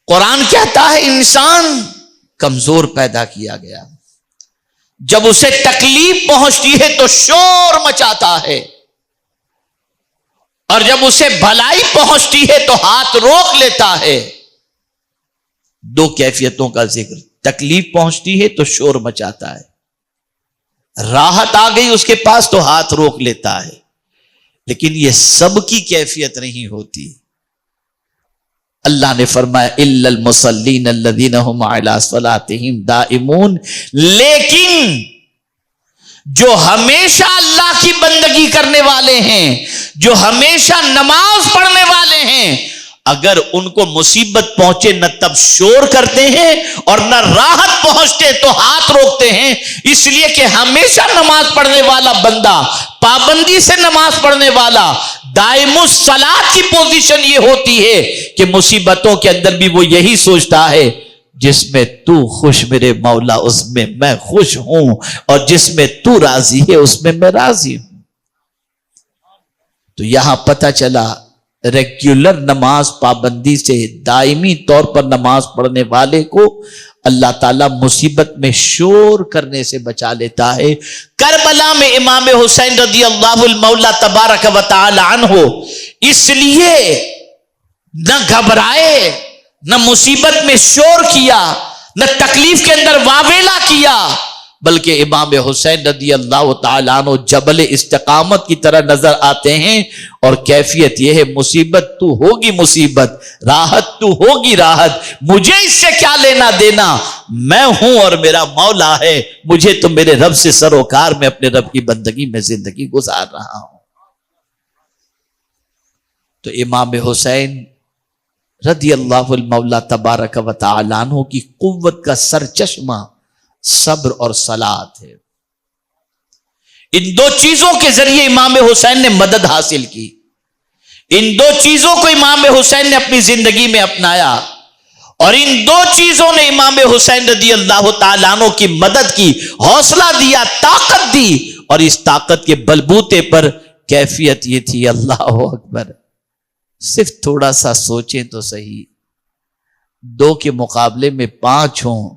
قرآن کہتا ہے انسان کمزور پیدا کیا گیا، جب اسے تکلیف پہنچتی ہے تو شور مچاتا ہے، اور جب اسے بھلائی پہنچتی ہے تو ہاتھ روک لیتا ہے۔ دو کیفیتوں کا ذکر، تکلیف پہنچتی ہے تو شور مچاتا ہے، راحت آ گئی اس کے پاس تو ہاتھ روک لیتا ہے۔ لیکن یہ سب کی کیفیت نہیں ہوتی۔ اللہ نے فرمایا الا المصلین الذین هم علی صلاتهم دائمون، لیکن جو ہمیشہ اللہ کی بندگی کرنے والے ہیں، جو ہمیشہ نماز پڑھنے والے ہیں، اگر ان کو مصیبت پہنچے نہ تب شور کرتے ہیں اور نہ راحت پہنچتے تو ہاتھ روکتے ہیں، اس لیے کہ ہمیشہ نماز پڑھنے والا بندہ، پابندی سے نماز پڑھنے والا، دائم الصلاۃ کی پوزیشن یہ ہوتی ہے کہ مصیبتوں کے اندر بھی وہ یہی سوچتا ہے جس میں تو خوش میرے مولا اس میں میں خوش ہوں، اور جس میں تو راضی ہے اس میں میں راضی ہوں۔ تو یہاں پتہ چلا ریگولر نماز پابندی سے دائمی طور پر نماز پڑھنے والے کو اللہ تعالیٰ مصیبت میں شور کرنے سے بچا لیتا ہے۔ کربلا میں امام حسین رضی اللہ المولا تبارک و تعالی عنہ اس لیے نہ گھبرائے، نہ مصیبت میں شور کیا، نہ تکلیف کے اندر واویلا کیا، بلکہ امام حسین رضی اللہ تعالیٰ عنہ جبل استقامت کی طرح نظر آتے ہیں، اور کیفیت یہ ہے مصیبت تو ہوگی مصیبت، راحت تو ہوگی راحت، مجھے اس سے کیا لینا دینا، میں ہوں اور میرا مولا ہے، مجھے تو میرے رب سے سروکار، میں اپنے رب کی بندگی میں زندگی گزار رہا ہوں۔ تو امام حسین رضی اللہ المولا تبارک و تعالی عنہ کی قوت کا سرچشمہ صبر اور صلات ہے۔ ان دو چیزوں کے ذریعے امام حسین نے مدد حاصل کی، ان دو چیزوں کو امام حسین نے اپنی زندگی میں اپنایا، اور ان دو چیزوں نے امام حسین رضی اللہ تعالیٰ عنہ کی مدد کی، حوصلہ دیا، طاقت دی، اور اس طاقت کے بلبوتے پر کیفیت یہ تھی، اللہ اکبر، صرف تھوڑا سا سوچیں تو صحیح، 2 کے مقابلے میں 5 ہوں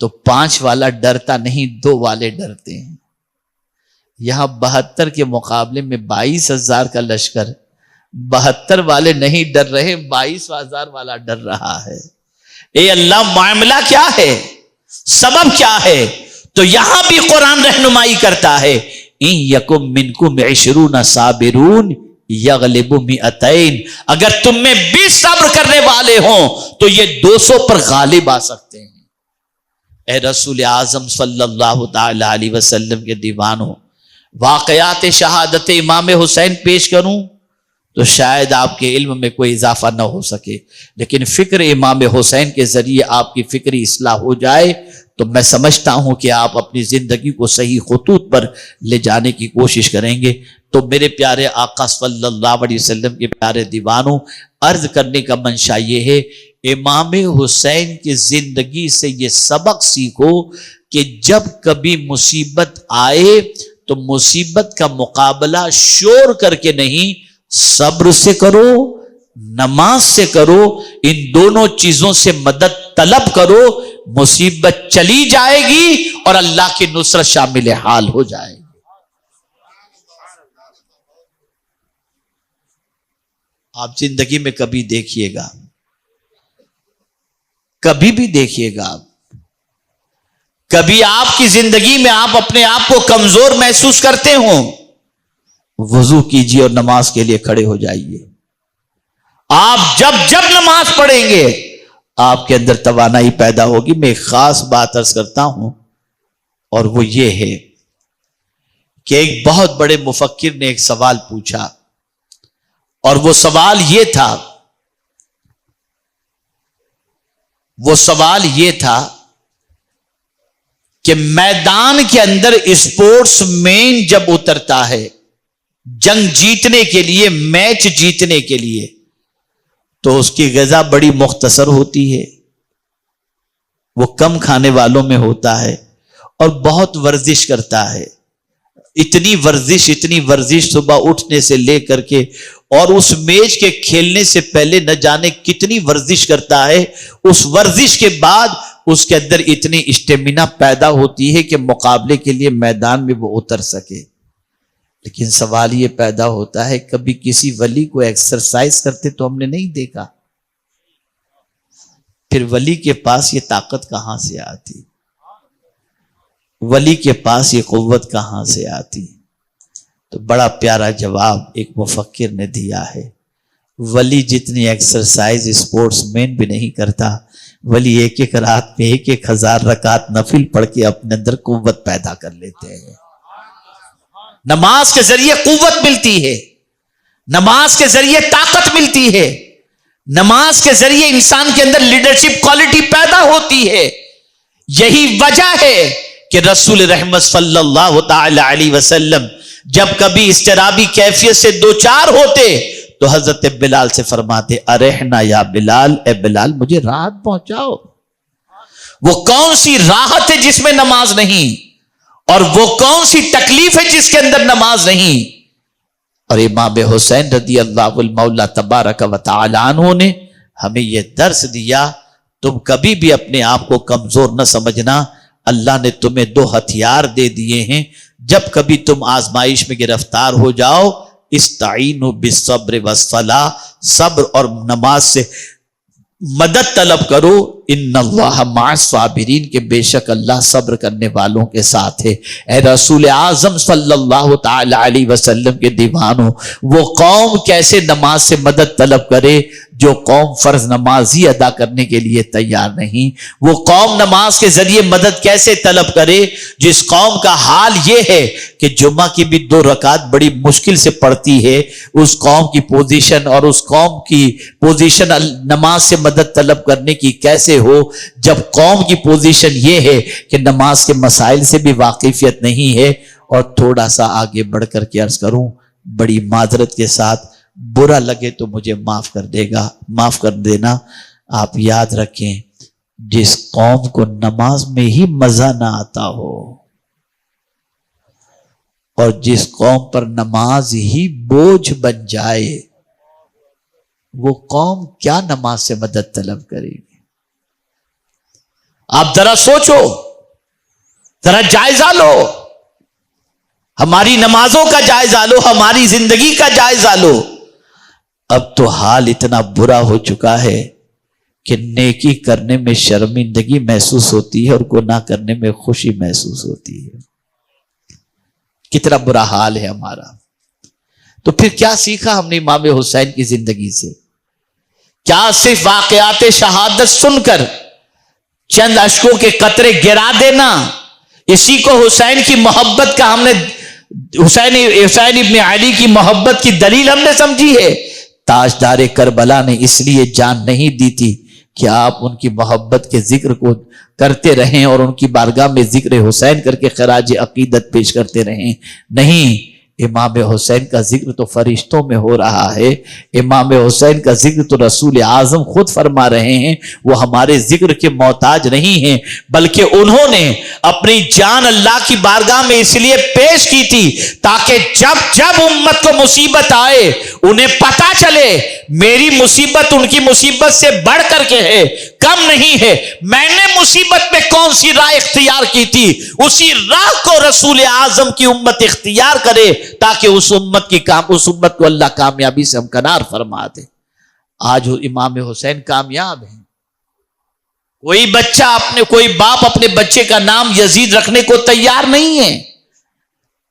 تو 5 والا ڈرتا نہیں، 2 والے ڈرتے ہیں۔ یہاں 72 کے مقابلے میں 22,000 کا لشکر، 72 والے نہیں ڈر رہے، 22,000 والا ڈر رہا ہے۔ اے اللہ، معاملہ کیا ہے، سبب کیا ہے؟ تو یہاں بھی قرآن رہنمائی کرتا ہے، ان یکم منکم 20 صابرون یغلبوا 200، اگر تم میں 20 صبر کرنے والے ہوں تو یہ 200 پر غالب آ سکتے ہیں۔ اے رسول اعظم صلی اللہ تعالی علیہ وسلم کے دیوانوں، واقعات شہادت امام حسین پیش کروں تو شاید آپ کے علم میں کوئی اضافہ نہ ہو سکے، لیکن فکر امام حسین کے ذریعے آپ کی فکری اصلاح ہو جائے تو میں سمجھتا ہوں کہ آپ اپنی زندگی کو صحیح خطوط پر لے جانے کی کوشش کریں گے۔ تو میرے پیارے آقا صلی اللہ علیہ وسلم کے پیارے دیوانوں، عرض کرنے کا منشا یہ ہے، امام حسین کی زندگی سے یہ سبق سیکھو کہ جب کبھی مصیبت آئے تو مصیبت کا مقابلہ شور کر کے نہیں، صبر سے کرو، نماز سے کرو، ان دونوں چیزوں سے مدد طلب کرو، مصیبت چلی جائے گی اور اللہ کی نصرت شامل حال ہو جائے گی۔ آپ زندگی میں کبھی دیکھیے گا، کبھی بھی دیکھیے گا، کبھی آپ کی زندگی میں آپ اپنے آپ کو کمزور محسوس کرتے ہوں، وضو کیجیے اور نماز کے لیے کھڑے ہو جائیے۔ آپ جب نماز پڑھیں گے آپ کے اندر توانائی پیدا ہوگی۔ میں ایک خاص بات عرض کرتا ہوں، اور وہ یہ ہے کہ ایک بہت بڑے مفکر نے ایک سوال پوچھا، اور وہ سوال یہ تھا کہ میدان کے اندر اسپورٹس مین جب اترتا ہے جنگ جیتنے کے لیے، میچ جیتنے کے لیے، تو اس کی غذا بڑی مختصر ہوتی ہے، وہ کم کھانے والوں میں ہوتا ہے، اور بہت ورزش کرتا ہے، اتنی ورزش صبح اٹھنے سے لے کر کے اور اس میچ کے کھیلنے سے پہلے نہ جانے کتنی ورزش کرتا ہے، اس ورزش کے بعد اس کے اندر اتنی اسٹیمنا پیدا ہوتی ہے کہ مقابلے کے لیے میدان میں وہ اتر سکے۔ لیکن سوال یہ پیدا ہوتا ہے، کبھی کسی ولی کو ایکسرسائز کرتے تو ہم نے نہیں دیکھا، پھر ولی کے پاس یہ طاقت کہاں سے آتی؟ ولی کے پاس یہ قوت کہاں سے آتی؟ تو بڑا پیارا جواب ایک مفکر نے دیا ہے، ولی جتنی ایکسرسائز اسپورٹس مین بھی نہیں کرتا، ولی ایک ایک رات میں 1,000 رکعت نفل پڑھ کے اپنے اندر قوت پیدا کر لیتے ہیں۔ نماز کے ذریعے قوت ملتی ہے، نماز کے ذریعے طاقت ملتی ہے، نماز کے ذریعے انسان کے اندر لیڈرشپ کوالٹی پیدا ہوتی ہے۔ یہی وجہ ہے کہ رسول رحمت صلی اللہ تعالی علیہ وسلم جب کبھی اضطرابی کیفیت سے دوچار ہوتے تو حضرت بلال سے فرماتے، ارحنا یا بلال، اے بلال مجھے راحت پہنچاؤ۔ وہ کون سی راحت ہے جس میں نماز نہیں، اور وہ کون سی تکلیف ہے جس کے اندر نماز نہیں؟ اور امام حسین رضی اللہ المولا تبارک و تعالی عنہ نے ہمیں یہ درس دیا، تم کبھی بھی اپنے آپ کو کمزور نہ سمجھنا، اللہ نے تمہیں 2 ہتھیار دے دیے ہیں، جب کبھی تم آزمائش میں گرفتار ہو جاؤ، استعینوا بالصبر والصلاۃ، صبر اور نماز سے مدد طلب کرو، ان اللہ مع الصابرین، کہ بے شک اللہ صبر کرنے والوں کے ساتھ ہے۔ اے رسول اعظم صلی اللہ تعالی علیہ وسلم کے دیوانوں، وہ قوم کیسے نماز سے مدد طلب کرے جو قوم فرض نماز ہی ادا کرنے کے لیے تیار نہیں؟ وہ قوم نماز کے ذریعے مدد کیسے طلب کرے جس قوم کا حال یہ ہے کہ جمعہ کی بھی 2 رکعت بڑی مشکل سے پڑتی ہے؟ اس قوم کی پوزیشن اور اس قوم کی پوزیشن نماز سے مدد طلب کرنے کی کیسے ہو جب قوم کی پوزیشن یہ ہے کہ نماز کے مسائل سے بھی واقفیت نہیں ہے؟ اور تھوڑا سا آگے بڑھ کر کے عرض کروں، بڑی معذرت کے ساتھ، برا لگے تو مجھے معاف کر دینا، آپ یاد رکھیں جس قوم کو نماز میں ہی مزہ نہ آتا ہو اور جس قوم پر نماز ہی بوجھ بن جائے، وہ قوم کیا نماز سے مدد طلب کرے گی؟ آپ ذرا سوچو، ذرا جائزہ لو، ہماری نمازوں کا جائزہ لو، ہماری زندگی کا جائزہ لو۔ اب تو حال اتنا برا ہو چکا ہے کہ نیکی کرنے میں شرمندگی محسوس ہوتی ہے اور گناہ کرنے میں خوشی محسوس ہوتی ہے۔ کتنا برا حال ہے ہمارا۔ تو پھر کیا سیکھا ہم نے امام حسین کی زندگی سے؟ کیا صرف واقعات شہادت سن کر چند اشکوں کے قطرے گرا دینا، اسی کو حسین کی محبت کا ہم نے حسین ابن علی کی محبت کی دلیل ہم نے سمجھی ہے؟ تاجدار کربلا نے اس لیے جان نہیں دی تھی کہ آپ ان کی محبت کے ذکر کو کرتے رہیں اور ان کی بارگاہ میں ذکر حسین کر کے خراج عقیدت پیش کرتے رہیں، نہیں، امام حسین کا ذکر تو فرشتوں میں ہو رہا ہے، امام حسین کا ذکر تو رسول اعظم خود فرما رہے ہیں، وہ ہمارے ذکر کے محتاج نہیں ہیں، بلکہ انہوں نے اپنی جان اللہ کی بارگاہ میں اس لیے پیش کی تھی تاکہ جب امت کو مصیبت آئے انہیں پتا چلے میری مصیبت ان کی مصیبت سے بڑھ کر کے ہے، کم نہیں ہے، میں نے مصیبت میں کون سی راہ اختیار کی تھی، اسی راہ کو رسول اعظم کی امت اختیار کرے تاکہ اس امت کو اللہ کامیابی سے ہمکنار فرما دے۔ آج امام حسین کامیاب ہیں، کوئی باپ اپنے بچے کا نام یزید رکھنے کو تیار نہیں ہے،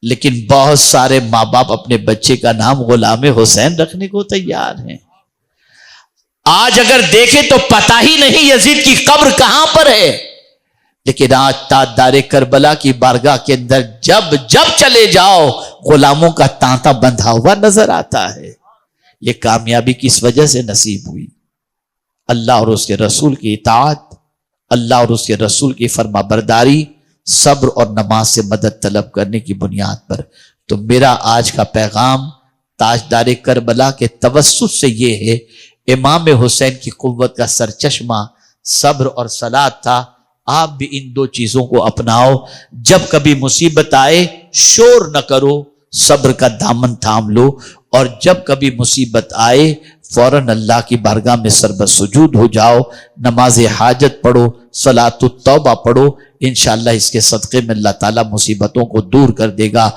لیکن بہت سارے ماں باپ اپنے بچے کا نام غلام حسین رکھنے کو تیار ہیں۔ آج اگر دیکھیں تو پتہ ہی نہیں یزید کی قبر کہاں پر ہے، لیکن آج تاجدار کربلا کی بارگاہ کے اندر جب چلے جاؤ غلاموں کا تانتا بندھا ہوا نظر آتا ہے۔ یہ کامیابی کس وجہ سے نصیب ہوئی؟ اللہ اور اس کے رسول کی اطاعت، اللہ اور اس کے رسول کی فرما برداری، صبر اور نماز سے مدد طلب کرنے کی بنیاد پر۔ تو میرا آج کا پیغام تاجدار کربلا کے توسط سے یہ ہے، امام حسین کی قوت کا سرچشمہ صبر اور صلات تھا۔ آپ بھی ان 2 چیزوں کو اپناؤ، جب کبھی مصیبت آئے شور نہ کرو، صبر کا دامن تھام لو اور جب کبھی مصیبت آئے فوراً اللہ کی بارگاہ میں سربسجود ہو جاؤ، نماز حاجت پڑھو، صلاۃ التوبہ پڑھو، انشاءاللہ اس کے صدقے میں اللہ تعالیٰ مصیبتوں کو دور کر دے گا۔